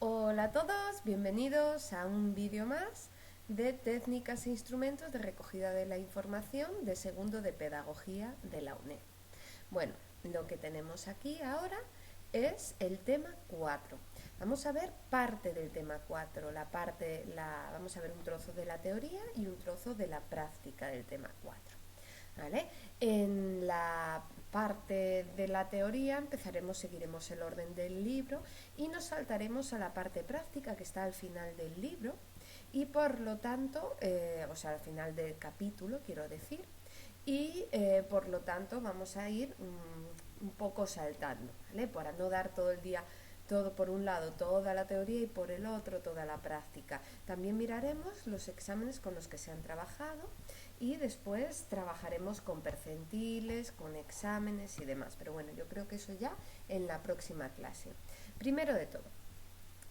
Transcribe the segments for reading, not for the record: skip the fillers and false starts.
Hola a todos, bienvenidos a un vídeo más de técnicas e instrumentos de recogida de la información de segundo de pedagogía de la UNED. Bueno, lo que tenemos aquí ahora es el tema 4. Vamos a ver parte del tema 4, vamos a ver un trozo de la teoría y un trozo de la práctica del tema 4. ¿Vale? En la parte de la teoría seguiremos el orden del libro y nos saltaremos a la parte práctica que está al final del libro y por lo tanto, al final del capítulo quiero decir, y por lo tanto vamos a ir un poco saltando, ¿vale? Para no dar todo el día todo por un lado, toda la teoría y por el otro toda la práctica. También miraremos los exámenes con los que se han trabajado y después trabajaremos con percentiles, con exámenes y demás. Pero bueno, yo creo que eso ya en la próxima clase. Primero de todo,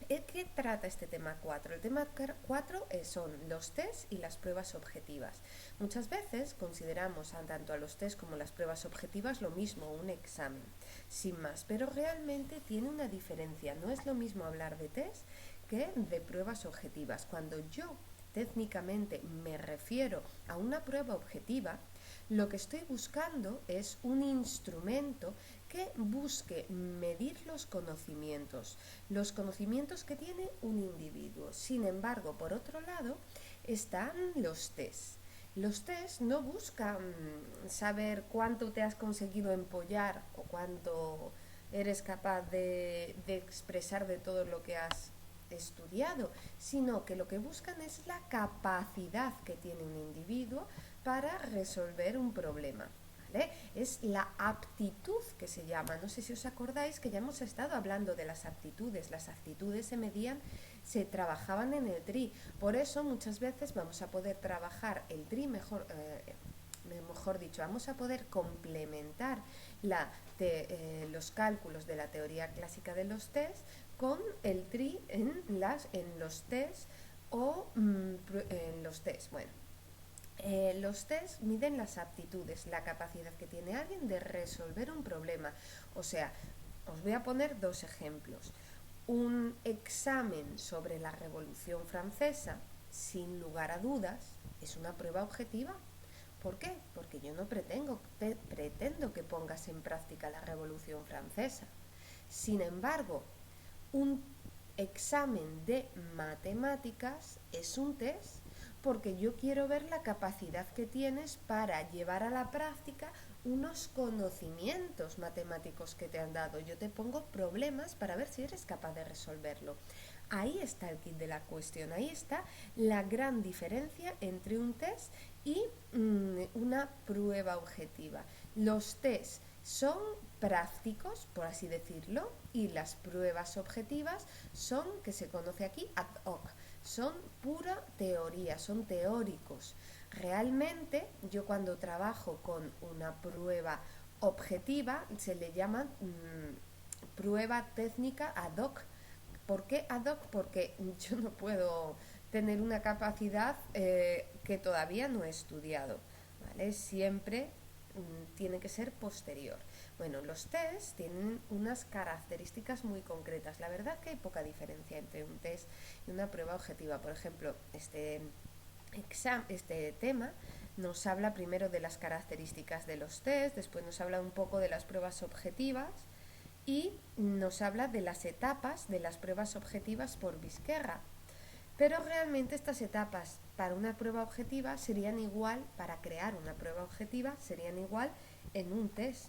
¿qué trata este tema 4? El tema 4 son los test y las pruebas objetivas. Muchas veces consideramos tanto a los test como las pruebas objetivas lo mismo, un examen, sin más, pero realmente tiene una diferencia. No es lo mismo hablar de test que de pruebas objetivas. Cuando yo técnicamente me refiero a una prueba objetiva, lo que estoy buscando es un instrumento que busque medir los conocimientos que tiene un individuo. Sin embargo, por otro lado, están los test. Los test no buscan saber cuánto te has conseguido empollar o cuánto eres capaz de expresar de todo lo que has estudiado, sino que lo que buscan es la capacidad que tiene un individuo para resolver un problema. ¿Vale? Es la aptitud que se llama. No sé si os acordáis que ya hemos estado hablando de las aptitudes. Las aptitudes se medían, se trabajaban en el TRI. Por eso muchas veces vamos a poder trabajar el TRI mejor dicho, vamos a poder complementar los cálculos de la teoría clásica de los test con el TRI en los test o en los test. Bueno, los test miden las aptitudes, la capacidad que tiene alguien de resolver un problema. O sea, os voy a poner dos ejemplos. Un examen sobre la Revolución Francesa, sin lugar a dudas, es una prueba objetiva. ¿Por qué? Porque yo no pretendo que pongas en práctica la Revolución Francesa. Sin embargo, un examen de matemáticas es un test porque yo quiero ver la capacidad que tienes para llevar a la práctica unos conocimientos matemáticos que te han dado. Yo te pongo problemas para ver si eres capaz de resolverlo. Ahí está el kit de la cuestión, ahí está la gran diferencia entre un test y una prueba objetiva. Los tests son prácticos, por así decirlo, y las pruebas objetivas son, que se conoce aquí, ad hoc, son pura teoría, son teóricos. Realmente, yo cuando trabajo con una prueba objetiva, se le llama prueba técnica ad hoc. ¿Por qué ad hoc? Porque yo no puedo tener una capacidad que todavía no he estudiado, ¿vale? Siempre tiene que ser posterior. Bueno, los test tienen unas características muy concretas. La verdad que hay poca diferencia entre un test y una prueba objetiva. Por ejemplo, este tema nos habla primero de las características de los test, después nos habla un poco de las pruebas objetivas y nos habla de las etapas de las pruebas objetivas por Vizquerra. Pero realmente estas etapas para una prueba objetiva serían igual, para crear una prueba objetiva, serían igual en un test.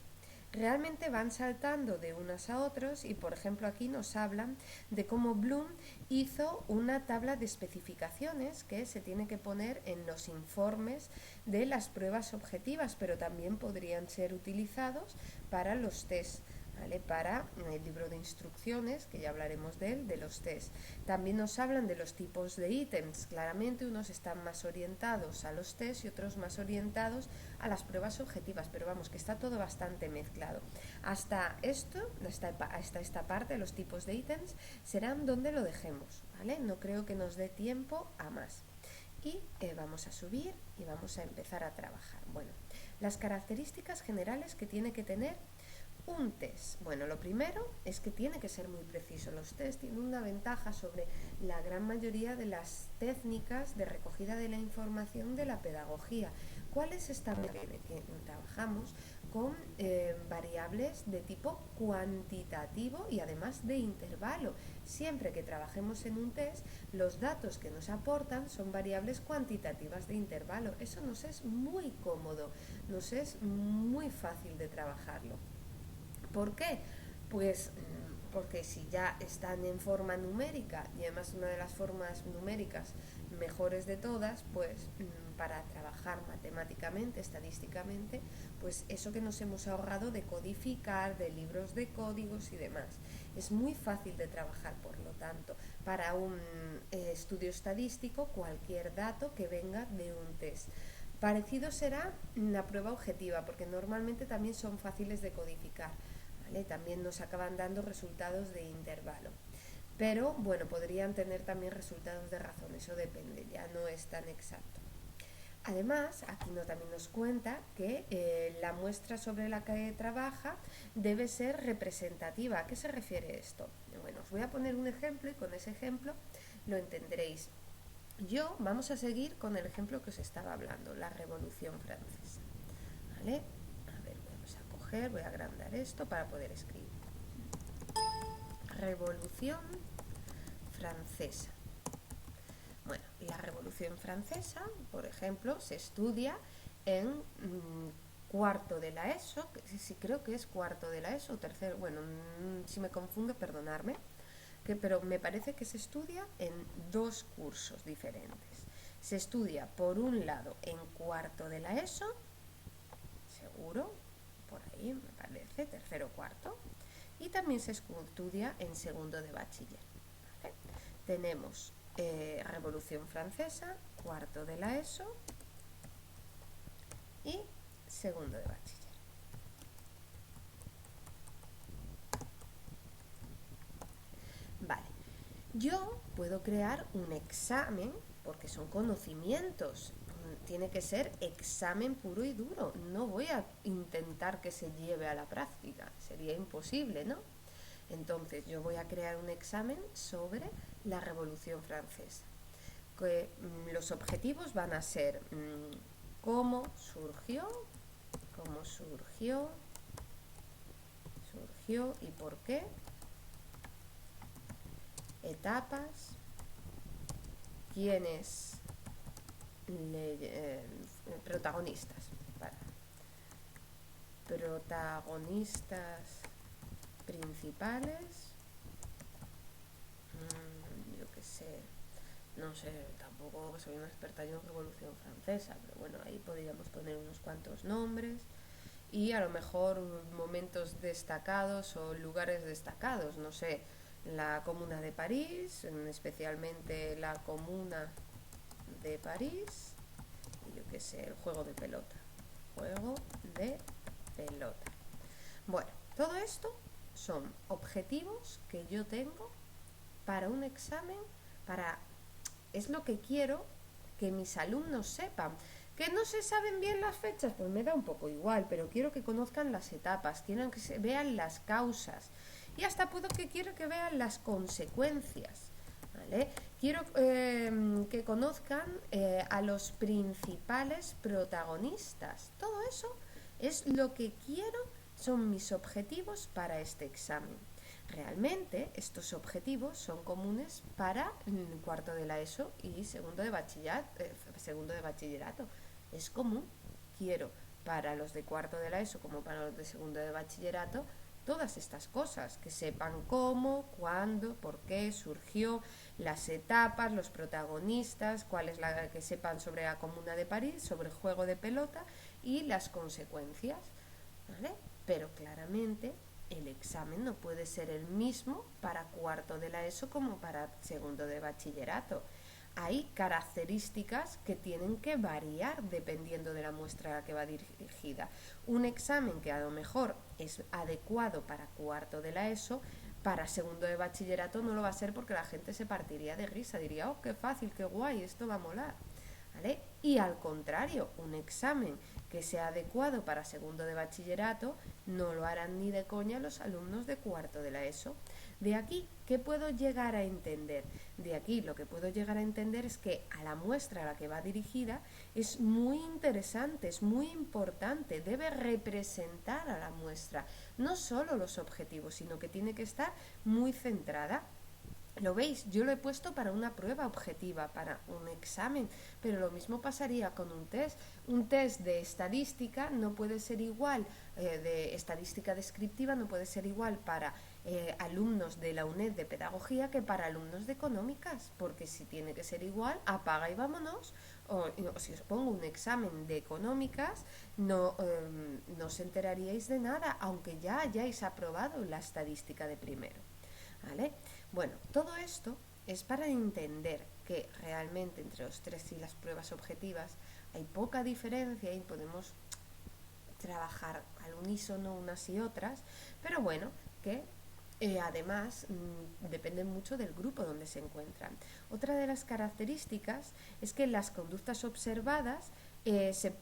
Realmente van saltando de unas a otros y por ejemplo aquí nos hablan de cómo Bloom hizo una tabla de especificaciones que se tiene que poner en los informes de las pruebas objetivas, pero también podrían ser utilizados para los tests. ¿Vale? Para el libro de instrucciones, que ya hablaremos de él, de los test. También nos hablan de los tipos de ítems. Claramente unos están más orientados a los test y otros más orientados a las pruebas objetivas, pero vamos, que está todo bastante mezclado. Hasta esta parte, los tipos de ítems, serán donde lo dejemos, ¿vale? No creo que nos dé tiempo a más. Y vamos a subir y vamos a empezar a trabajar. Bueno, las características generales que tiene que tener Un test. Bueno, lo primero es que tiene que ser muy preciso. Los test tienen una ventaja sobre la gran mayoría de las técnicas de recogida de la información de la pedagogía. ¿Cuáles están? Que trabajamos con variables de tipo cuantitativo y además de intervalo. Siempre que trabajemos en un test, los datos que nos aportan son variables cuantitativas de intervalo. Eso nos es muy cómodo, nos es muy fácil de trabajarlo. ¿Por qué? Pues porque si ya están en forma numérica y además una de las formas numéricas mejores de todas, pues para trabajar matemáticamente, estadísticamente, pues eso que nos hemos ahorrado de codificar, de libros de códigos y demás. Es muy fácil de trabajar, por lo tanto, para un estudio estadístico, cualquier dato que venga de un test. Parecido será la prueba objetiva, porque normalmente también son fáciles de codificar. ¿Vale? También nos acaban dando resultados de intervalo. Pero bueno, podrían tener también resultados de razón, eso depende, ya no es tan exacto. Además, aquí también nos cuenta que la muestra sobre la que trabaja debe ser representativa. ¿A qué se refiere esto? Bueno, os voy a poner un ejemplo y con ese ejemplo lo entenderéis. Vamos a seguir con el ejemplo que os estaba hablando, la Revolución Francesa. ¿Vale? A ver, voy a agrandar esto para poder escribir. Revolución Francesa. Bueno, la Revolución Francesa, por ejemplo, se estudia en cuarto de la ESO, sí, creo que es cuarto de la ESO, tercero, bueno, si me confundo, perdonadme, pero me parece que se estudia en dos cursos diferentes. Se estudia, por un lado, en cuarto de la ESO, seguro, por ahí me parece, tercero o cuarto, y también se estudia en segundo de bachiller. ¿Vale? Tenemos Revolución Francesa, cuarto de la ESO y segundo de bachiller. Vale, yo puedo crear un examen porque son conocimientos. Tiene que ser examen puro y duro. No voy a intentar que se lleve a la práctica. Sería imposible, ¿no? Entonces yo voy a crear un examen sobre la Revolución Francesa. Que los objetivos van a ser cómo surgió y por qué, etapas, quiénes protagonistas principales, yo qué sé, no sé, tampoco soy una experta yo en Revolución Francesa, pero bueno, ahí podríamos poner unos cuantos nombres y a lo mejor momentos destacados o lugares destacados, no sé, la Comuna de París, especialmente la Comuna de París, y yo qué sé, el juego de pelota. Bueno, todo esto son objetivos que yo tengo para un examen, es lo que quiero que mis alumnos sepan. ¿Que no se saben bien las fechas? Pues me da un poco igual, pero quiero que conozcan las etapas, quiero que vean las causas y hasta quiero que vean las consecuencias. ¿Vale? Quiero que conozcan a los principales protagonistas. Todo eso es lo que quiero, son mis objetivos para este examen. Realmente estos objetivos son comunes para cuarto de la ESO y segundo de bachillerato. Es común. Quiero para los de cuarto de la ESO como para los de segundo de bachillerato todas estas cosas, que sepan cómo, cuándo, por qué surgió, las etapas, los protagonistas, que sepan sobre la Comuna de París, sobre el juego de pelota y las consecuencias, ¿vale? Pero claramente el examen no puede ser el mismo para cuarto de la ESO como para segundo de bachillerato. Hay características que tienen que variar dependiendo de la muestra a la que va dirigida. Un examen que a lo mejor es adecuado para cuarto de la ESO, para segundo de bachillerato no lo va a ser porque la gente se partiría de risa, diría, oh, qué fácil, qué guay, esto va a molar. ¿vale? Y al contrario, un examen que sea adecuado para segundo de bachillerato no lo harán ni de coña los alumnos de cuarto de la ESO. De aquí, ¿qué puedo llegar a entender? De aquí lo que puedo llegar a entender es que a la muestra a la que va dirigida es muy interesante, es muy importante, debe representar a la muestra, no solo los objetivos, sino que tiene que estar muy centrada. ¿Lo veis? Yo lo he puesto para una prueba objetiva, para un examen, pero lo mismo pasaría con un test. Un test de estadística no puede ser igual, de estadística descriptiva no puede ser igual para alumnos de la UNED de pedagogía que para alumnos de económicas, porque si tiene que ser igual, apaga y vámonos. O si os pongo un examen de económicas, no os enteraríais de nada, aunque ya hayáis aprobado la estadística de primero. ¿Vale? Bueno, todo esto es para entender que realmente entre los test y las pruebas objetivas hay poca diferencia y podemos trabajar al unísono unas y otras, pero bueno, que además dependen mucho del grupo donde se encuentran. Otra de las características es que las conductas observadas se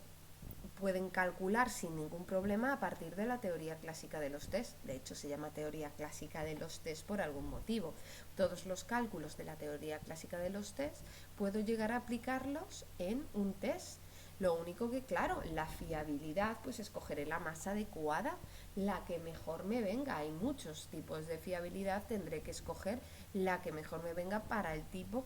pueden calcular sin ningún problema a partir de la teoría clásica de los test. De hecho, se llama teoría clásica de los test por algún motivo. Todos los cálculos de la teoría clásica de los test puedo llegar a aplicarlos en un test. Lo único que, claro, la fiabilidad, pues escogeré la más adecuada, la que mejor me venga. Hay muchos tipos de fiabilidad, tendré que escoger la que mejor me venga para el tipo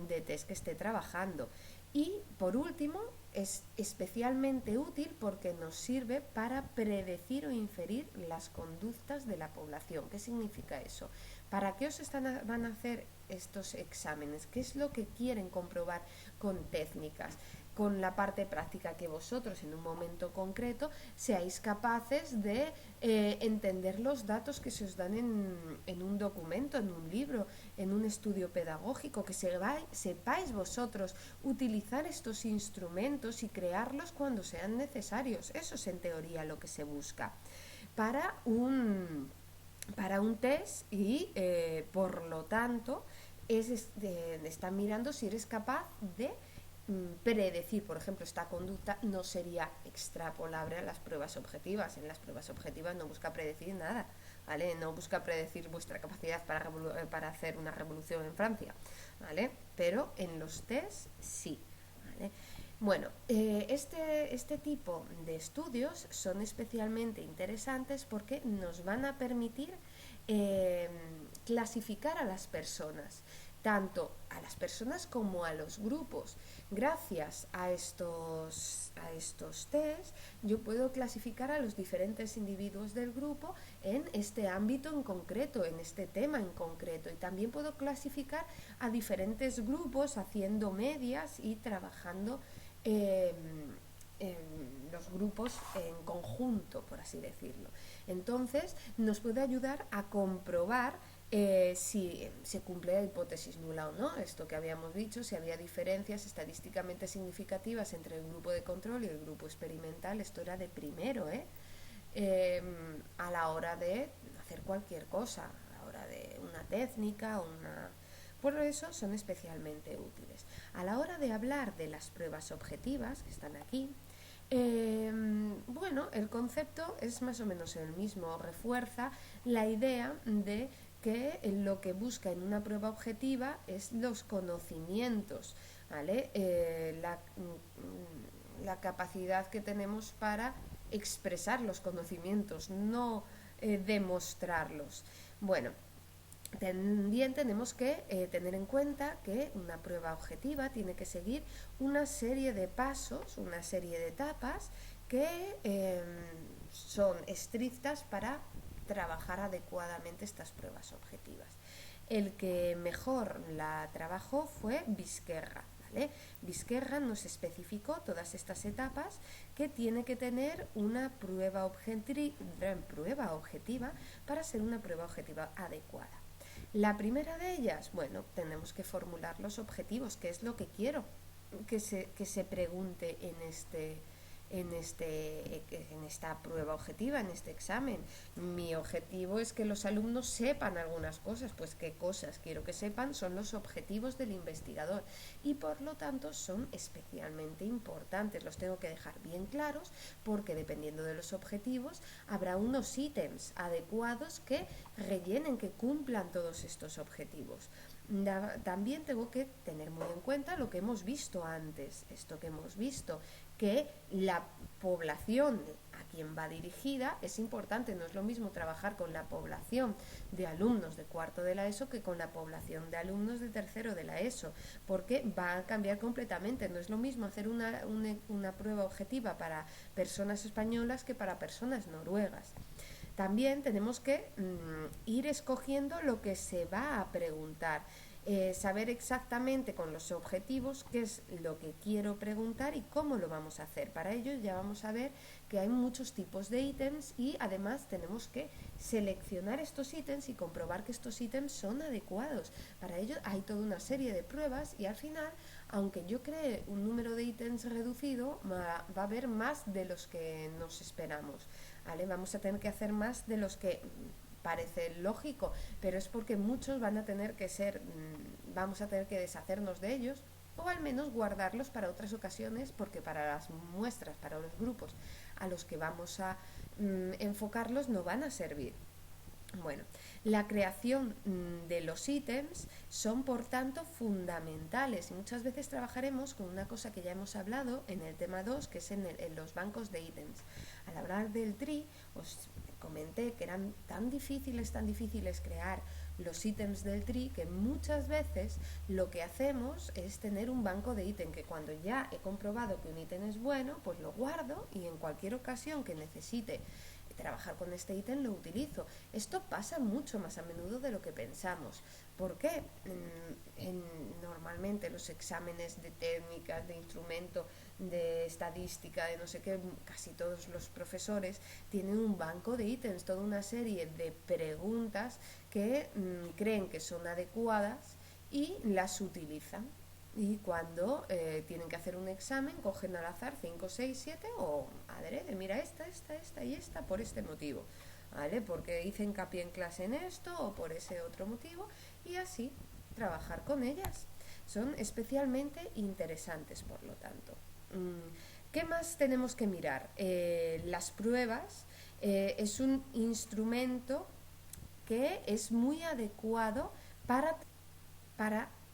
de test que esté trabajando. Y por último, es especialmente útil porque nos sirve para predecir o inferir las conductas de la población. ¿Qué significa eso? ¿Para qué os van a hacer estos exámenes? ¿Qué es lo que quieren comprobar con técnicas? Con la parte práctica, que vosotros en un momento concreto seáis capaces de entender los datos que se os dan en un documento, en un libro, en un estudio pedagógico, que sepáis vosotros utilizar estos instrumentos y crearlos cuando sean necesarios. Eso es en teoría lo que se busca para un test y por lo tanto están mirando si eres capaz de predecir, por ejemplo, esta conducta no sería extrapolable a las pruebas objetivas. En las pruebas objetivas no busca predecir nada, ¿vale? No busca predecir vuestra capacidad para hacer una revolución en Francia, ¿vale? Pero en los test sí, ¿vale? Bueno, este tipo de estudios son especialmente interesantes porque nos van a permitir clasificar a las personas, tanto a las personas como a los grupos. Gracias a estos test, yo puedo clasificar a los diferentes individuos del grupo en este ámbito en concreto, en este tema en concreto, y también puedo clasificar a diferentes grupos haciendo medias y trabajando los grupos en conjunto, por así decirlo. Entonces, nos puede ayudar a comprobar si se cumple la hipótesis nula o no, esto que habíamos dicho, si había diferencias estadísticamente significativas entre el grupo de control y el grupo experimental. Esto era de primero, a la hora de hacer cualquier cosa, a la hora de una técnica, por eso son especialmente útiles. A la hora de hablar de las pruebas objetivas, que están aquí, bueno, el concepto es más o menos el mismo, refuerza la idea de que lo que busca en una prueba objetiva es los conocimientos, ¿vale? La capacidad que tenemos para expresar los conocimientos, no demostrarlos. Bueno, también tenemos que tener en cuenta que una prueba objetiva tiene que seguir una serie de pasos, una serie de etapas que son estrictas para trabajar adecuadamente estas pruebas objetivas. El que mejor la trabajó fue Vizquerra, ¿vale? Vizquerra nos especificó todas estas etapas que tiene que tener una prueba objetiva para ser una prueba objetiva adecuada. La primera de ellas, bueno, tenemos que formular los objetivos, qué es lo que quiero que se pregunte en esta prueba objetiva, en este examen. Mi objetivo es que los alumnos sepan algunas cosas. Pues qué cosas quiero que sepan son los objetivos del investigador y por lo tanto son especialmente importantes. Los tengo que dejar bien claros porque dependiendo de los objetivos habrá unos ítems adecuados que rellenen, que cumplan todos estos objetivos. También tengo que tener muy en cuenta lo que hemos visto antes, esto que hemos visto, que la población a quien va dirigida es importante. No es lo mismo trabajar con la población de alumnos de cuarto de la ESO que con la población de alumnos de tercero de la ESO, porque va a cambiar completamente. No es lo mismo hacer una prueba objetiva para personas españolas que para personas noruegas. También tenemos que ir escogiendo lo que se va a preguntar, saber exactamente con los objetivos qué es lo que quiero preguntar y cómo lo vamos a hacer. Para ello ya vamos a ver que hay muchos tipos de ítems y además tenemos que seleccionar estos ítems y comprobar que estos ítems son adecuados. Para ello hay toda una serie de pruebas y al final, aunque yo cree un número de ítems reducido, va a haber más de los que nos esperamos. ¿Vale? Vamos a tener que hacer más de los que parece lógico, pero es porque muchos van a tener que ser, vamos a tener que deshacernos de ellos o al menos guardarlos para otras ocasiones, porque para las muestras, para los grupos a los que vamos a enfocarlos no van a servir. Bueno, la creación de los ítems son por tanto fundamentales y muchas veces trabajaremos con una cosa que ya hemos hablado en el tema 2, que es en los bancos de ítems. Al hablar del TRI os comenté que eran tan difíciles crear los ítems del TRI que muchas veces lo que hacemos es tener un banco de ítem que cuando ya he comprobado que un ítem es bueno, pues lo guardo y en cualquier ocasión que necesite trabajar con este ítem lo utilizo. Esto pasa mucho más a menudo de lo que pensamos. ¿Por qué? Normalmente los exámenes de técnicas, de instrumento, de estadística, de no sé qué, casi todos los profesores tienen un banco de ítems, toda una serie de preguntas que creen que son adecuadas y las utilizan. Y cuando tienen que hacer un examen, cogen al azar 5, 6, 7 o adrede, mira esta y esta por este motivo, ¿vale? Porque hice hincapié en clase en esto o por ese otro motivo y así trabajar con ellas. Son especialmente interesantes, por lo tanto. ¿Qué más tenemos que mirar? Las pruebas es un instrumento que es muy adecuado para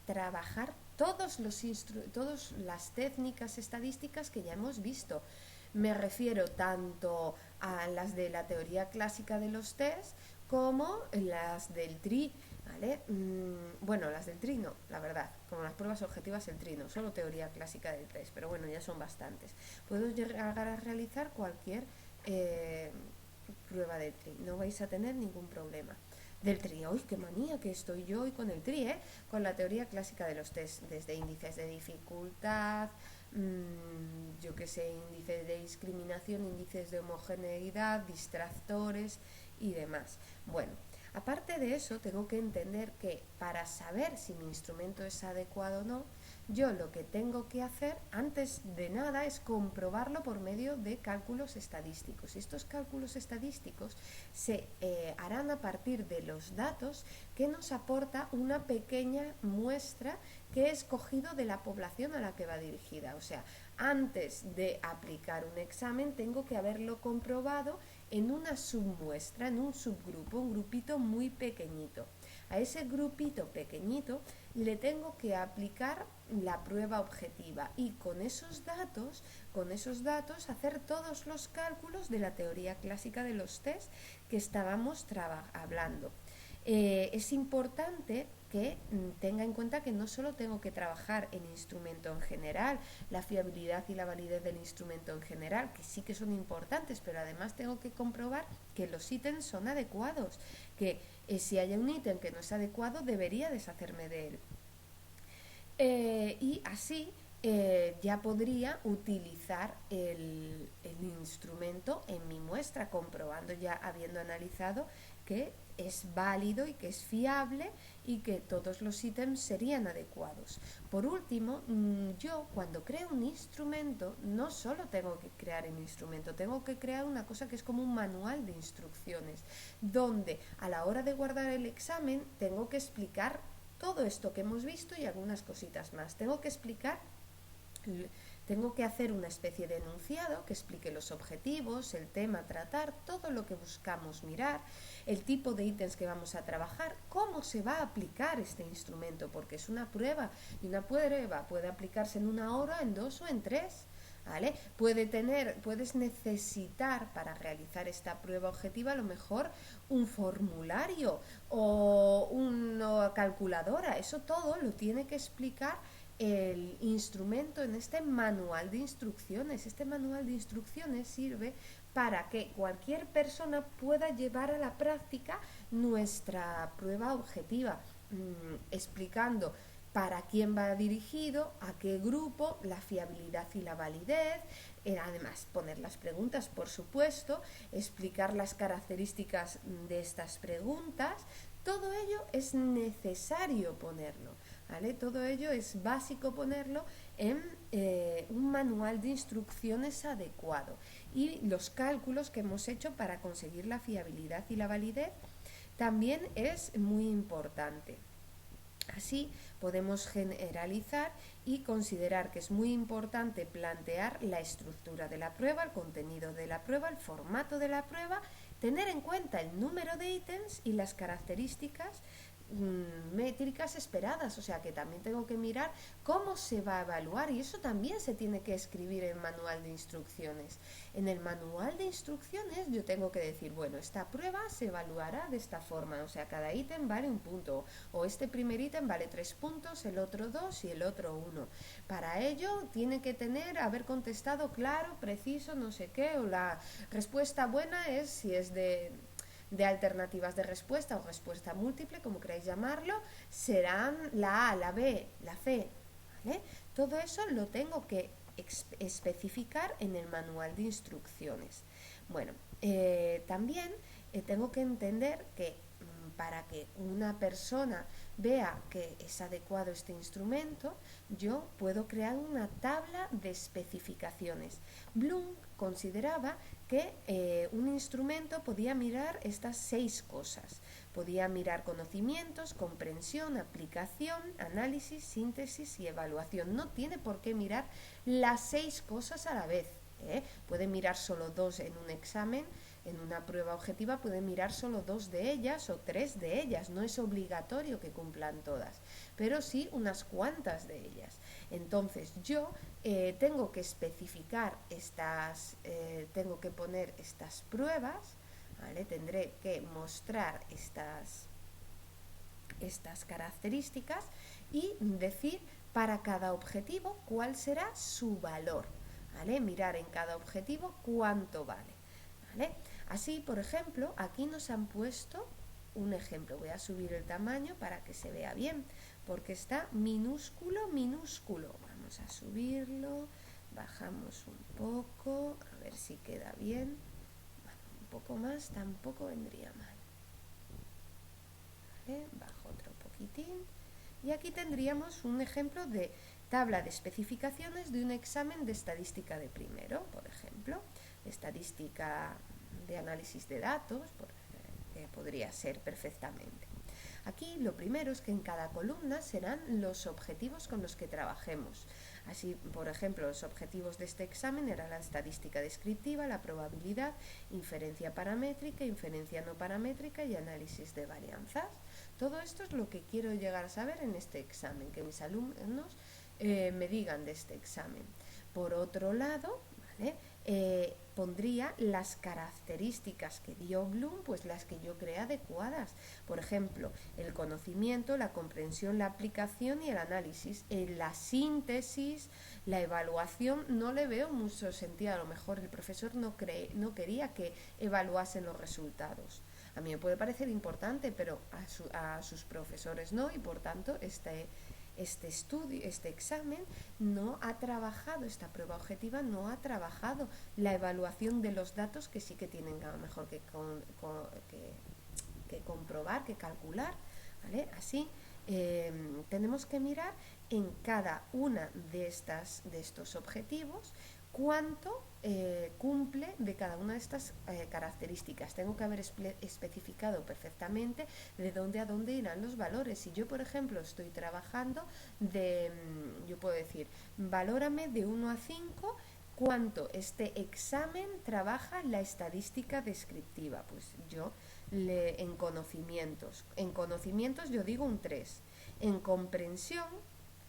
trabajar todas las técnicas estadísticas que ya hemos visto. Me refiero tanto a las de la teoría clásica de los test como las del TRI, ¿vale? Bueno, las del TRI no, la verdad, como las pruebas objetivas el TRI no, solo teoría clásica del test, pero bueno, ya son bastantes. Puedo llegar a realizar cualquier prueba de TRI, no vais a tener ningún problema. Del TRI, ¡ay, qué manía que estoy yo hoy con el TRI! Con la teoría clásica de los test, desde índices de dificultad, yo que sé, índices de discriminación, índices de homogeneidad, distractores y demás. Bueno, aparte de eso, tengo que entender que para saber si mi instrumento es adecuado o no, yo lo que tengo que hacer antes de nada es comprobarlo por medio de cálculos estadísticos. Y estos cálculos estadísticos se harán a partir de los datos que nos aporta una pequeña muestra que he escogido de la población a la que va dirigida. O sea, antes de aplicar un examen tengo que haberlo comprobado en una submuestra, en un subgrupo, un grupito muy pequeñito. A ese grupito pequeñito le tengo que aplicar la prueba objetiva y con esos datos hacer todos los cálculos de la teoría clásica de los test que estábamos hablando. Es importante que tenga en cuenta que no solo tengo que trabajar el instrumento en general, la fiabilidad y la validez del instrumento en general, que sí que son importantes, pero además tengo que comprobar que los ítems son adecuados, que si hay un ítem que no es adecuado debería deshacerme de él. Y así ya podría utilizar el instrumento en mi muestra, comprobando ya, habiendo analizado que es válido y que es fiable y que todos los ítems serían adecuados. Por último, yo cuando creo un instrumento no solo tengo que crear el instrumento, tengo que crear una cosa que es como un manual de instrucciones, donde a la hora de guardar el examen tengo que explicar todo esto que hemos visto y algunas cositas más. Tengo que hacer una especie de enunciado que explique los objetivos, el tema a tratar, todo lo que buscamos mirar, el tipo de ítems que vamos a trabajar, cómo se va a aplicar este instrumento, porque es una prueba y una prueba puede aplicarse en 1 hora, en 2 o en 3. ¿Vale? Puedes necesitar para realizar esta prueba objetiva a lo mejor un formulario o una calculadora. Eso todo lo tiene que explicar el instrumento en este manual de instrucciones. Este manual de instrucciones sirve para que cualquier persona pueda llevar a la práctica nuestra prueba objetiva, explicando para quién va dirigido, a qué grupo, la fiabilidad y la validez, además poner las preguntas, por supuesto, explicar las características de estas preguntas. Todo ello es necesario ponerlo, ¿vale? Todo ello es básico ponerlo en un manual de instrucciones adecuado. Y los cálculos que hemos hecho para conseguir la fiabilidad y la validez también es muy importante. Así podemos generalizar y considerar que es muy importante plantear la estructura de la prueba, el contenido de la prueba, el formato de la prueba, tener en cuenta el número de ítems y las características métricas esperadas, o sea que también tengo que mirar cómo se va a evaluar y eso también se tiene que escribir en el manual de instrucciones. En el manual de instrucciones yo tengo que decir, bueno, esta prueba se evaluará de esta forma, o sea, cada ítem vale 1 punto, o este primer ítem vale 3 puntos, el otro 2 y el otro 1. Para ello tiene que haber contestado claro, preciso, no sé qué, o la respuesta buena es si es de alternativas de respuesta o respuesta múltiple, como queráis llamarlo, serán la A, la B, la C, ¿vale? Todo eso lo tengo que especificar en el manual de instrucciones. Bueno, también tengo que entender que para que una persona vea que es adecuado este instrumento, yo puedo crear una tabla de especificaciones. Bloom consideraba que un instrumento podía mirar estas 6 cosas. Podía mirar conocimientos, comprensión, aplicación, análisis, síntesis y evaluación. No tiene por qué mirar las 6 cosas a la vez. Puede mirar solo 2 en un examen, en una prueba objetiva puede mirar solo 2 de ellas o 3 de ellas, no es obligatorio que cumplan todas, pero sí unas cuantas de ellas. Entonces yo tengo que especificar tengo que poner estas pruebas, ¿vale? Tendré que mostrar estas características y decir para cada objetivo cuál será su valor, ¿vale? Mirar en cada objetivo cuánto vale, ¿vale? Así, por ejemplo, aquí nos han puesto un ejemplo. Voy a subir el tamaño para que se vea bien, porque está minúsculo, minúsculo. Vamos a subirlo, bajamos un poco, a ver si queda bien. Bueno, un poco más tampoco vendría mal. ¿Vale? Bajo otro poquitín. Y aquí tendríamos un ejemplo de tabla de especificaciones de un examen de estadística de primero, por ejemplo, estadística de análisis de datos, que podría ser perfectamente. Aquí lo primero es que en cada columna serán los objetivos con los que trabajemos. Así, por ejemplo, los objetivos de este examen eran la estadística descriptiva, la probabilidad, inferencia paramétrica, inferencia no paramétrica y análisis de varianzas. Todo esto es lo que quiero llegar a saber en este examen, que mis alumnos me digan de este examen. Por otro lado, ¿vale? Pondría las características que dio Bloom, pues las que yo creé adecuadas. Por ejemplo, el conocimiento, la comprensión, la aplicación y el análisis. En la síntesis, la evaluación, no le veo mucho sentido. A lo mejor el profesor no quería que evaluasen los resultados. A mí me puede parecer importante, pero a sus profesores no, y por tanto este examen no ha trabajado, esta prueba objetiva no ha trabajado la evaluación de los datos que sí que tienen a lo mejor que que comprobar, que calcular, ¿vale? Así tenemos que mirar en cada una de estos objetivos cuánto cumple de cada una de estas características. Tengo que haber especificado perfectamente de dónde a dónde irán los valores. Si yo, por ejemplo, estoy trabajando yo puedo decir, valórame de 1 a 5 cuánto este examen trabaja la estadística descriptiva. Pues yo en conocimientos yo digo un 3, en comprensión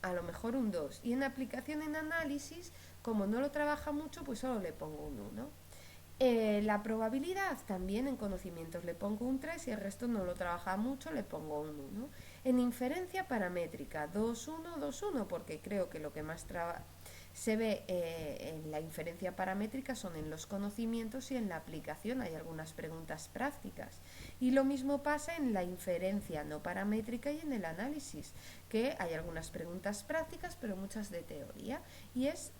a lo mejor un 2 y en aplicación en análisis, como no lo trabaja mucho, pues solo le pongo un 1. La probabilidad también en conocimientos le pongo un 3 y el resto no lo trabaja mucho, le pongo un 1. En inferencia paramétrica 2, 1, 2, 1, porque creo que lo que más se ve en la inferencia paramétrica son en los conocimientos y en la aplicación. Hay algunas preguntas prácticas. Y lo mismo pasa en la inferencia no paramétrica y en el análisis, que hay algunas preguntas prácticas, pero muchas de teoría. Y es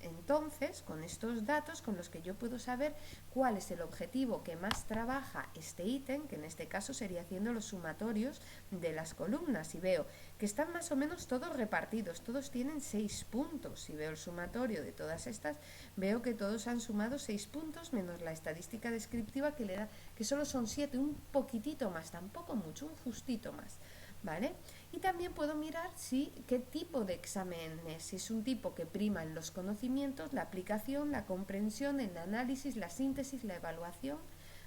entonces con estos datos con los que yo puedo saber cuál es el objetivo que más trabaja este ítem, que en este caso sería haciendo los sumatorios de las columnas. Y veo que están más o menos todos repartidos, todos tienen 6 puntos. Si veo el sumatorio de todas estas, veo que todos han sumado 6 puntos, menos la estadística descriptiva que le da, que solo son 7, un poquitito más, tampoco mucho, un justito más, ¿vale? Y también puedo mirar qué tipo de examen es, si es un tipo que prima en los conocimientos, la aplicación, la comprensión, el análisis, la síntesis, la evaluación,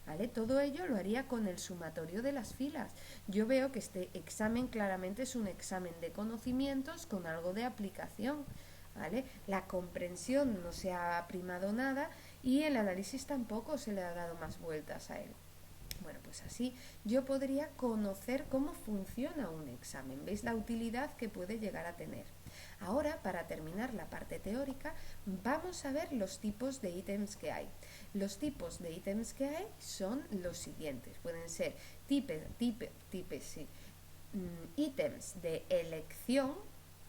¿vale? Todo ello lo haría con el sumatorio de las filas. Yo veo que este examen claramente es un examen de conocimientos con algo de aplicación, ¿vale? La comprensión no se ha primado nada y el análisis tampoco se le ha dado más vueltas a él. Bueno, pues así yo podría conocer cómo funciona un examen. ¿Veis la utilidad que puede llegar a tener? Ahora, para terminar la parte teórica, vamos a ver los tipos de ítems que hay. Los tipos de ítems que hay son los siguientes. Pueden ser ítems de elección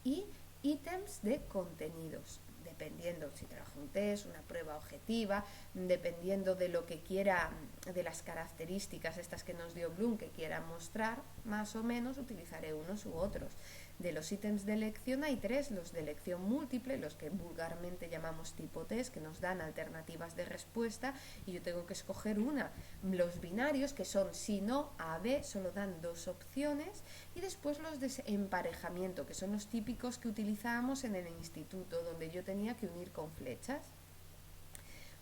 y ítems de contenidos, dependiendo si trabajo un test, una prueba objetiva, dependiendo de lo que quiera, de las características estas que nos dio Bloom que quiera mostrar, más o menos utilizaré unos u otros. De los ítems de elección hay 3, los de elección múltiple, los que vulgarmente llamamos tipo test, que nos dan alternativas de respuesta y yo tengo que escoger una. Los binarios, que son si no A, B, solo dan 2 opciones, y después los de emparejamiento, que son los típicos que utilizábamos en el instituto, donde yo tenía que unir con flechas.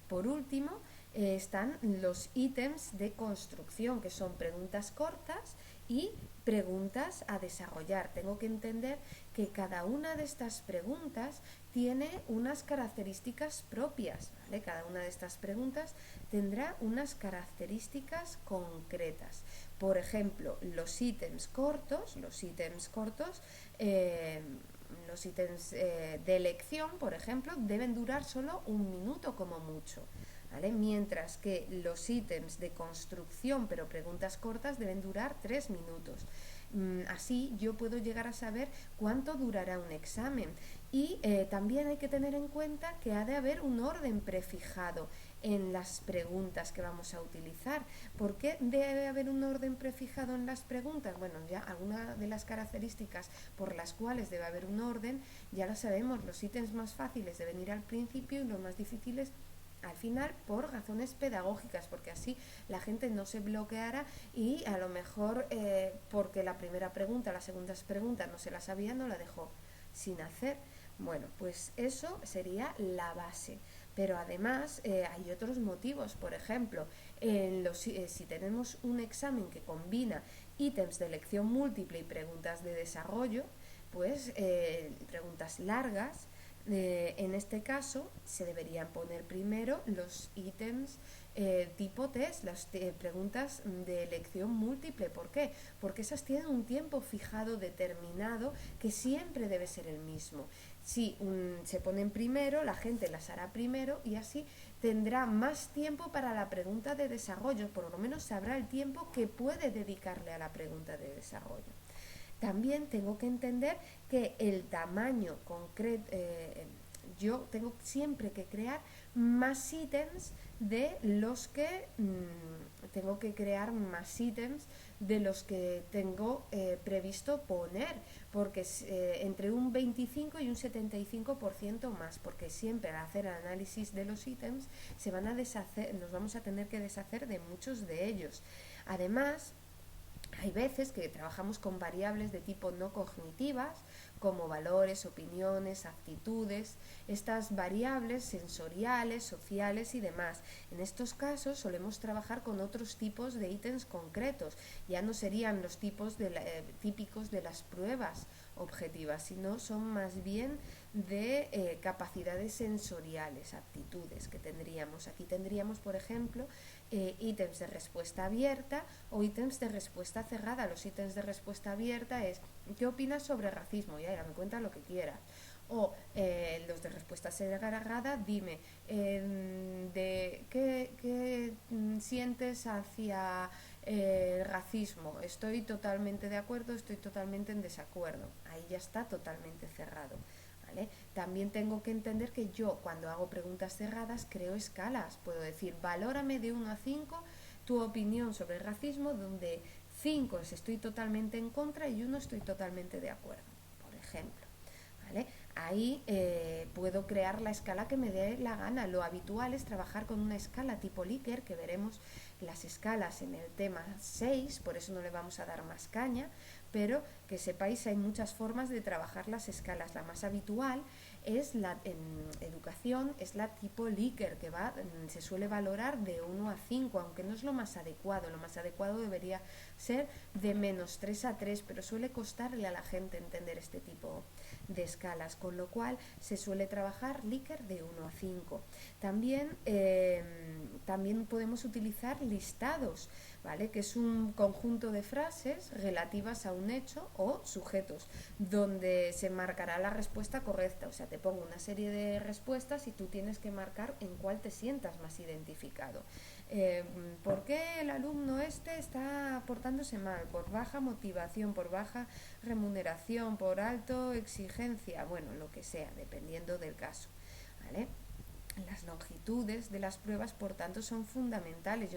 Por último, están los ítems de construcción, que son preguntas cortas y preguntas a desarrollar. Tengo que entender que cada una de estas preguntas tiene unas características propias, ¿vale? Cada una de estas preguntas tendrá unas características concretas. Por ejemplo, los ítems cortos de elección, por ejemplo, deben durar solo 1 minuto como mucho, ¿vale? Mientras que los ítems de construcción, pero preguntas cortas, deben durar 3 minutos. Así yo puedo llegar a saber cuánto durará un examen. Y también hay que tener en cuenta que ha de haber un orden prefijado en las preguntas que vamos a utilizar. ¿Por qué debe haber un orden prefijado en las preguntas? Bueno, ya algunas de las características por las cuales debe haber un orden ya las sabemos. Los ítems más fáciles deben ir al principio y los más difíciles al final, por razones pedagógicas, porque así la gente no se bloqueara y a lo mejor porque la primera pregunta, la segunda pregunta no se la sabía, no la dejó sin hacer. Bueno, pues eso sería la base. Pero además hay otros motivos. Por ejemplo, si tenemos un examen que combina ítems de elección múltiple y preguntas de desarrollo, pues preguntas largas, en este caso se deberían poner primero los ítems tipo test, las preguntas de elección múltiple. ¿Por qué? Porque esas tienen un tiempo fijado determinado que siempre debe ser el mismo. Si se ponen primero, la gente las hará primero y así tendrá más tiempo para la pregunta de desarrollo, por lo menos sabrá el tiempo que puede dedicarle a la pregunta de desarrollo. También tengo que entender que el tamaño concreto, yo tengo siempre que crear más ítems de los que tengo que crear más ítems de los que tengo previsto poner, porque entre un 25 y un 75% más, porque siempre al hacer el análisis de los ítems se van a deshacer, nos vamos a tener que deshacer de muchos de ellos. Además, hay veces que trabajamos con variables de tipo no cognitivas, como valores, opiniones, actitudes, estas variables sensoriales, sociales y demás. En estos casos solemos trabajar con otros tipos de ítems concretos, ya no serían los tipos típicos de las pruebas objetivas, sino son más bien de capacidades sensoriales, aptitudes que tendríamos. Aquí tendríamos, por ejemplo, ítems de respuesta abierta o ítems de respuesta cerrada. Los ítems de respuesta abierta es ¿qué opinas sobre racismo? Y ahora me cuenta lo que quieras. O los de respuesta cerrada, dime de qué sientes hacia el racismo. Estoy totalmente de acuerdo, estoy totalmente en desacuerdo. Ahí ya está totalmente cerrado. ¿Vale? También tengo que entender que yo cuando hago preguntas cerradas creo escalas. Puedo decir, valórame de 1 a 5 tu opinión sobre el racismo, donde 5 es estoy totalmente en contra y 1 estoy totalmente de acuerdo, por ejemplo. ¿Vale? Ahí puedo crear la escala que me dé la gana. Lo habitual es trabajar con una escala tipo Likert, que veremos las escalas en el tema 6, por eso no le vamos a dar más caña, pero que sepáis hay muchas formas de trabajar las escalas. La más habitual es en educación, es la tipo Likert, que se suele valorar de 1 a 5, aunque no es lo más adecuado. Lo más adecuado debería ser de -3 a 3, pero suele costarle a la gente entender este tipo de escalas, con lo cual se suele trabajar Likert de 1 a 5. También podemos utilizar listados, ¿vale? Que es un conjunto de frases relativas a un hecho o sujetos, donde se marcará la respuesta correcta. O sea, te pongo una serie de respuestas y tú tienes que marcar en cuál te sientas más identificado. ¿Por qué el alumno este está portándose mal? Por baja motivación, por baja remuneración, por alto exigencia, bueno, lo que sea, dependiendo del caso, ¿vale? Las longitudes de las pruebas, por tanto, son fundamentales.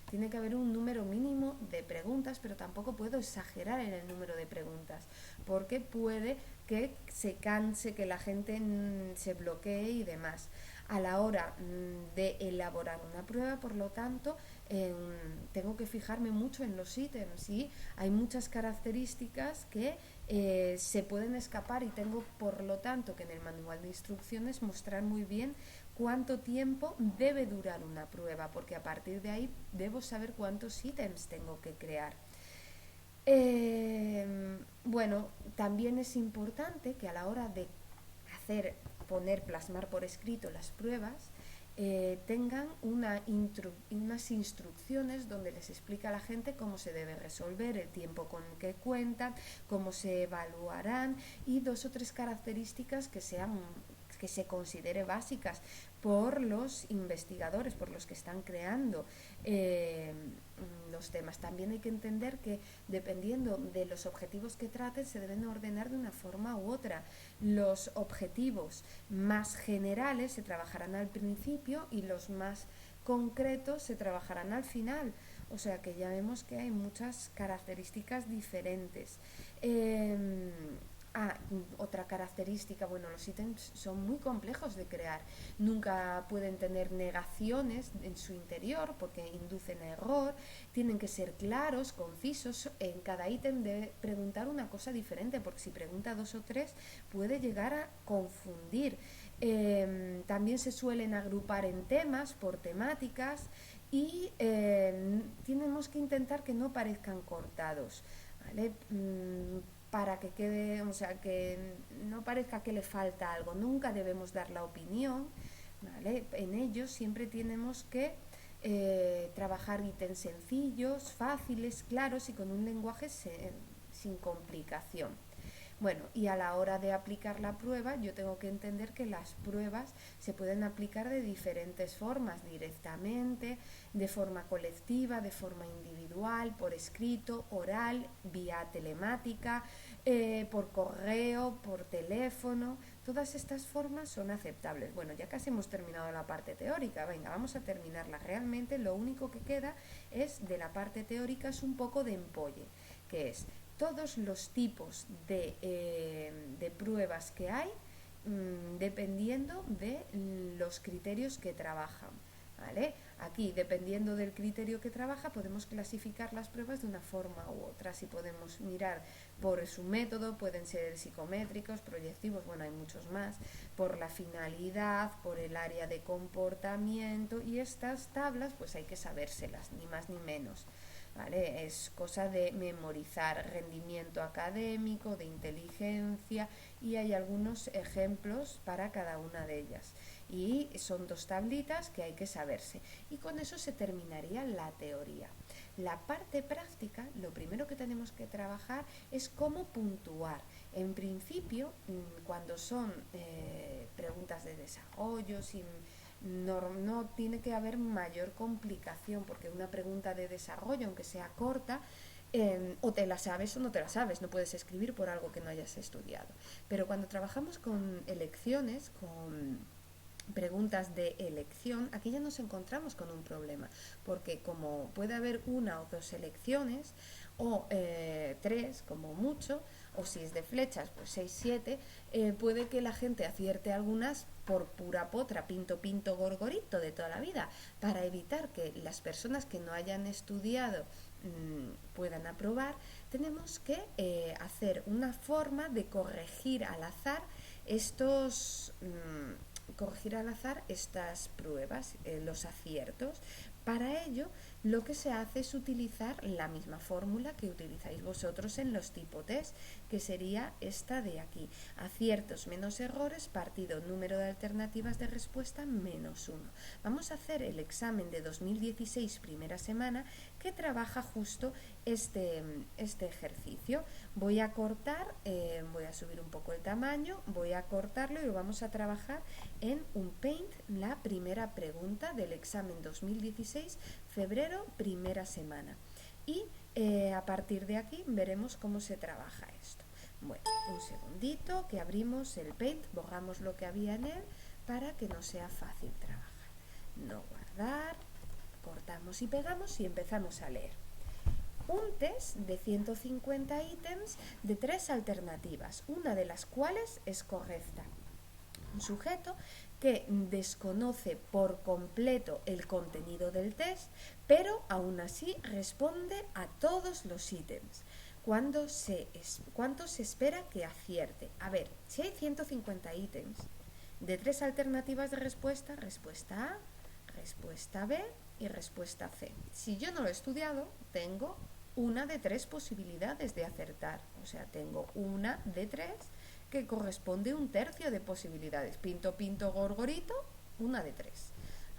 Tiene que haber un número mínimo de preguntas, pero tampoco puedo exagerar en el número de preguntas, porque puede que se canse, que la gente se bloquee y demás. A la hora de elaborar una prueba, por lo tanto, tengo que fijarme mucho en los ítems y hay muchas características que se pueden escapar y tengo, por lo tanto, que en el manual de instrucciones mostrar muy bien cuánto tiempo debe durar una prueba, porque a partir de ahí debo saber cuántos ítems tengo que crear. Bueno, también es importante que a la hora de plasmar por escrito las pruebas, tengan unas instrucciones donde les explica a la gente cómo se debe resolver, el tiempo con que cuentan, cómo se evaluarán y 2 o 3 características que se considere básicas por los investigadores, por los que están creando los temas. También hay que entender que dependiendo de los objetivos que traten se deben ordenar de una forma u otra. Los objetivos más generales se trabajarán al principio y los más concretos se trabajarán al final. O sea que ya vemos que hay muchas características diferentes. Otra característica, bueno, los ítems son muy complejos de crear. Nunca pueden tener negaciones en su interior porque inducen a error. Tienen que ser claros, concisos. En cada ítem debe preguntar una cosa diferente, porque si pregunta 2 o 3 puede llegar a confundir. También se suelen agrupar en temas, por temáticas, y tenemos que intentar que no parezcan cortados, ¿vale? Para que quede, o sea, que no parezca que le falta algo. Nunca debemos dar la opinión, ¿vale? En ellos siempre tenemos que trabajar ítems sencillos, fáciles, claros y con un lenguaje sin complicación. Bueno, y a la hora de aplicar la prueba, yo tengo que entender que las pruebas se pueden aplicar de diferentes formas, directamente, de forma colectiva, de forma individual, por escrito, oral, vía telemática, por correo, por teléfono. Todas estas formas son aceptables. Bueno, ya casi hemos terminado la parte teórica. Venga, vamos a terminarla. Realmente lo único que queda es de la parte teórica es un poco de empolle, que es todos los tipos de pruebas que hay dependiendo de los criterios que trabajan. ¿Vale? Aquí, dependiendo del criterio que trabaja, podemos clasificar las pruebas de una forma u otra. Si podemos mirar por su método, pueden ser psicométricos, proyectivos, bueno, hay muchos más, por la finalidad, por el área de comportamiento, y estas tablas pues hay que sabérselas, ni más ni menos. ¿Vale? Es cosa de memorizar, rendimiento académico, de inteligencia, y hay algunos ejemplos para cada una de ellas. Y son 2 tablitas que hay que saberse. Y con eso se terminaría la teoría. La parte práctica, lo primero que tenemos que trabajar es cómo puntuar. En principio, cuando son preguntas de desarrollo, no tiene que haber mayor complicación, porque una pregunta de desarrollo, aunque sea corta, o te la sabes o no te la sabes, no puedes escribir por algo que no hayas estudiado. Pero cuando trabajamos con elecciones, con preguntas de elección, aquí ya nos encontramos con un problema, porque como puede haber 1 o 2 elecciones, o 3 como mucho, o si es de flechas, pues 6, 7, puede que la gente acierte algunas por pura potra, pinto, pinto, gorgorito de toda la vida, para evitar que las personas que no hayan estudiado puedan aprobar. Tenemos que hacer una forma de corregir al azar estas pruebas, los aciertos. Para ello, lo que se hace es utilizar la misma fórmula que utilizáis vosotros en los tipo test, que sería esta de aquí: aciertos menos errores partido número de alternativas de respuesta menos 1. Vamos a hacer el examen de 2016 primera semana, que trabaja justo este ejercicio. Voy a cortar, voy a subir un poco el tamaño, voy a cortarlo y lo vamos a trabajar en un Paint, la primera pregunta del examen 2016, febrero, primera semana. Y a partir de aquí veremos cómo se trabaja esto. Bueno, un segundito, que abrimos el Paint, borramos lo que había en él para que no sea fácil trabajar. No guardar, cortamos y pegamos y empezamos a leer. Un test de 150 ítems de 3 alternativas, una de las cuales es correcta. Un sujeto que desconoce por completo el contenido del test, pero aún así responde a todos los ítems. ¿Cuánto se espera que acierte? A ver, si hay 150 ítems de 3 alternativas de respuesta, respuesta A, respuesta B y respuesta C. Si yo no lo he estudiado, tengo una de 3 posibilidades de acertar. O sea, tengo una de 3 que corresponde a un tercio de posibilidades. Pinto, pinto, gorgorito, una de 3.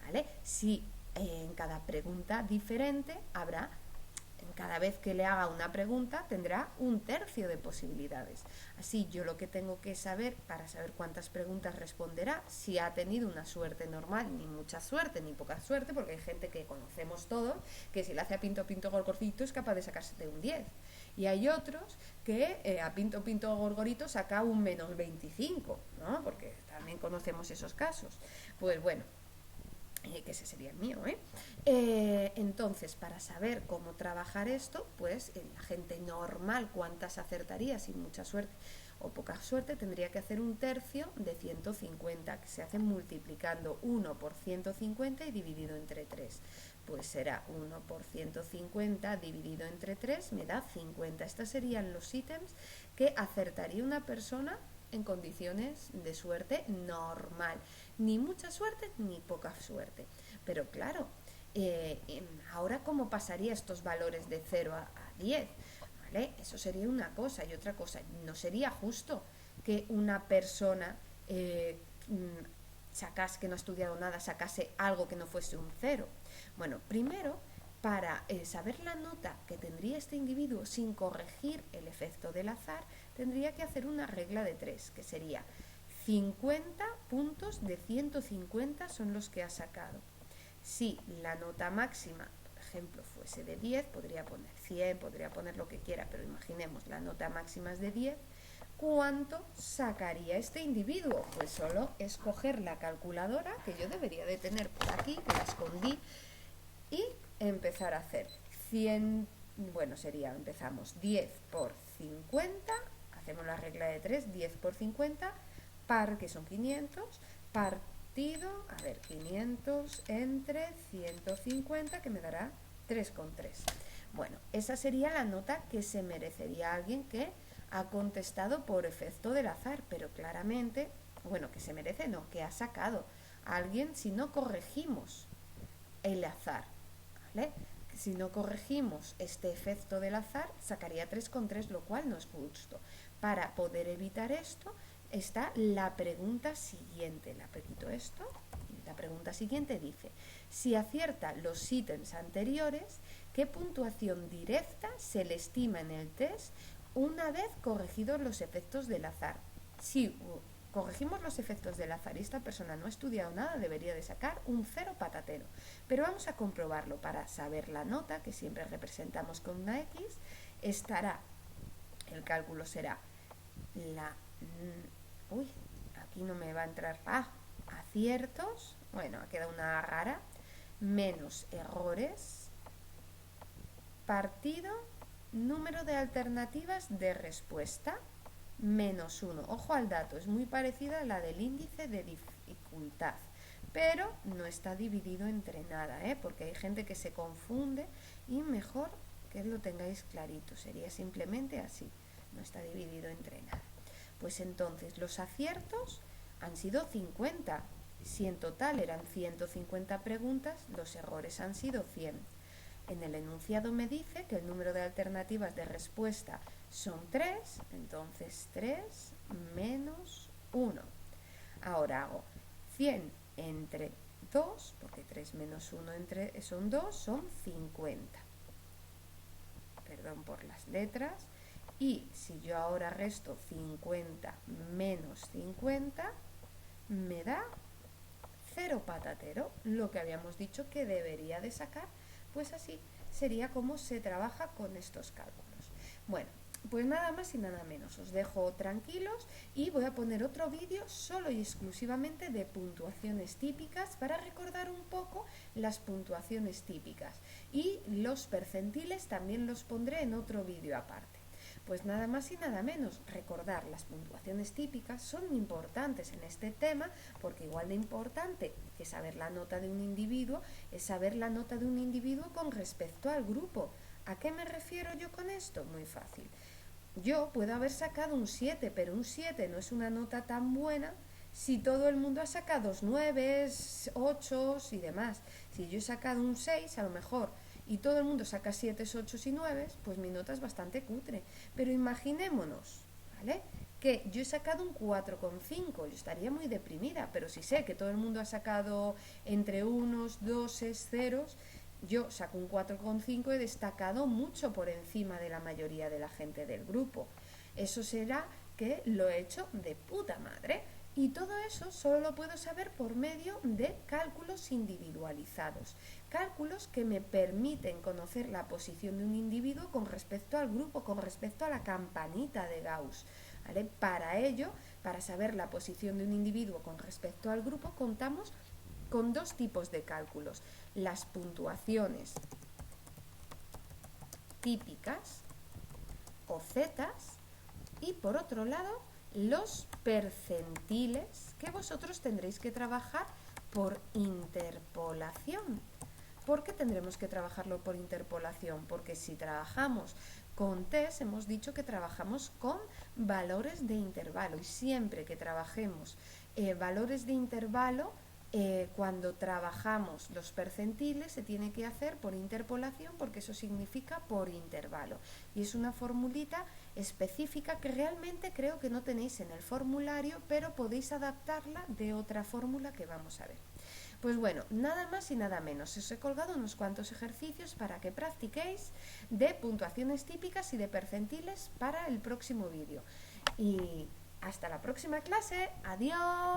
¿Vale? Si en cada pregunta diferente habrá, cada vez que le haga una pregunta tendrá un tercio de posibilidades. Así, yo lo que tengo que saber, para saber cuántas preguntas responderá, si ha tenido una suerte normal, ni mucha suerte ni poca suerte, porque hay gente que conocemos todos, que si le hace a pinto, pinto, gorgorito es capaz de sacarse de un 10. Y hay otros que a pinto, pinto, gorgorito saca un menos 25, ¿no? Porque también conocemos esos casos. Pues bueno, que ese sería el mío, entonces, para saber cómo trabajar esto, pues la gente normal, cuántas acertaría sin mucha suerte o poca suerte, tendría que hacer un tercio de 150, que se hace multiplicando 1 por 150 y dividido entre 3. Pues será 1 por 150 dividido entre 3, me da 50. Estos serían los ítems que acertaría una persona en condiciones de suerte normal, ni mucha suerte ni poca suerte. Pero claro, ahora ¿cómo pasaría estos valores de 0 a 10? ¿Vale? Eso sería una cosa. Y otra cosa, no sería justo que una persona sacase, que no ha estudiado nada, sacase algo que no fuese un 0. Bueno, primero, para saber la nota que tendría este individuo sin corregir el efecto del azar, tendría que hacer una regla de 3, que sería 50 puntos de 150 son los que ha sacado. Si la nota máxima, por ejemplo, fuese de 10, podría poner 100, podría poner lo que quiera, pero imaginemos la nota máxima es de 10, ¿cuánto sacaría este individuo? Pues solo escoger la calculadora, que yo debería de tener por aquí, que la escondí, y empezar a hacer 100, bueno, empezamos 10 por 50, hacemos la regla de 3, 10 por 50, que son 500, partido, 500 entre 150, que me dará 3,3. Bueno, esa sería la nota que se merecería alguien que ha contestado por efecto del azar, pero claramente, bueno, que se merece, no, que ha sacado alguien si no corregimos el azar, ¿vale? Si no corregimos este efecto del azar, sacaría 3,3, lo cual no es justo. Para poder evitar esto, está la pregunta siguiente. Le quito esto. La pregunta siguiente dice: si acierta los ítems anteriores, ¿qué puntuación directa se le estima en el test una vez corregidos los efectos del azar? Si corregimos los efectos del azar y esta persona no ha estudiado nada, debería de sacar un 0 patatero. Pero vamos a comprobarlo. Para saber la nota, que siempre representamos con una X, el cálculo será aquí no me va a entrar, aciertos, bueno, ha quedado una rara, menos errores, partido, número de alternativas de respuesta, menos 1. Ojo al dato, es muy parecida a la del índice de dificultad, pero no está dividido entre nada, porque hay gente que se confunde y mejor que lo tengáis clarito, sería simplemente así, no está dividido entre nada. Pues entonces los aciertos han sido 50, si en total eran 150 preguntas, los errores han sido 100. En el enunciado me dice que el número de alternativas de respuesta son 3, entonces 3 menos 1. Ahora hago 100 entre 2, porque 3 menos 1 son 2, son 50. Perdón por las letras. Y si yo ahora resto 50 menos 50, me da 0 patatero, lo que habíamos dicho que debería de sacar. Pues así sería como se trabaja con estos cálculos. Bueno, pues nada más y nada menos, os dejo tranquilos y voy a poner otro vídeo solo y exclusivamente de puntuaciones típicas para recordar un poco las puntuaciones típicas, y los percentiles también los pondré en otro vídeo aparte. Pues nada más y nada menos, recordar las puntuaciones típicas son importantes en este tema, porque igual de importante que saber la nota de un individuo es saber la nota de un individuo con respecto al grupo. ¿A qué me refiero yo con esto? Muy fácil. Yo puedo haber sacado un 7, pero un 7 no es una nota tan buena si todo el mundo ha sacado 9, 8 y demás. Si yo he sacado un 6, a lo mejor, y todo el mundo saca 7, 8 y 9, pues mi nota es bastante cutre. Pero imaginémonos, ¿vale?, que yo he sacado un 4,5, yo estaría muy deprimida, pero si sé que todo el mundo ha sacado entre unos, 2, 0, yo saco un 4,5, he destacado mucho por encima de la mayoría de la gente del grupo. Eso será que lo he hecho de puta madre. Y todo eso solo lo puedo saber por medio de cálculos individualizados. Cálculos que me permiten conocer la posición de un individuo con respecto al grupo, con respecto a la campanita de Gauss, ¿vale? Para ello, para saber la posición de un individuo con respecto al grupo, contamos con dos tipos de cálculos: las puntuaciones típicas o zetas, y por otro lado los percentiles, que vosotros tendréis que trabajar por interpolación. ¿Por qué tendremos que trabajarlo por interpolación? Porque si trabajamos con test, hemos dicho que trabajamos con valores de intervalo, y siempre que trabajemos valores de intervalo, cuando trabajamos los percentiles se tiene que hacer por interpolación, porque eso significa por intervalo, y es una formulita específica que realmente creo que no tenéis en el formulario, pero podéis adaptarla de otra fórmula que vamos a ver. Pues bueno, nada más y nada menos, os he colgado unos cuantos ejercicios para que practiquéis de puntuaciones típicas y de percentiles para el próximo vídeo. y hasta la próxima clase. Adiós.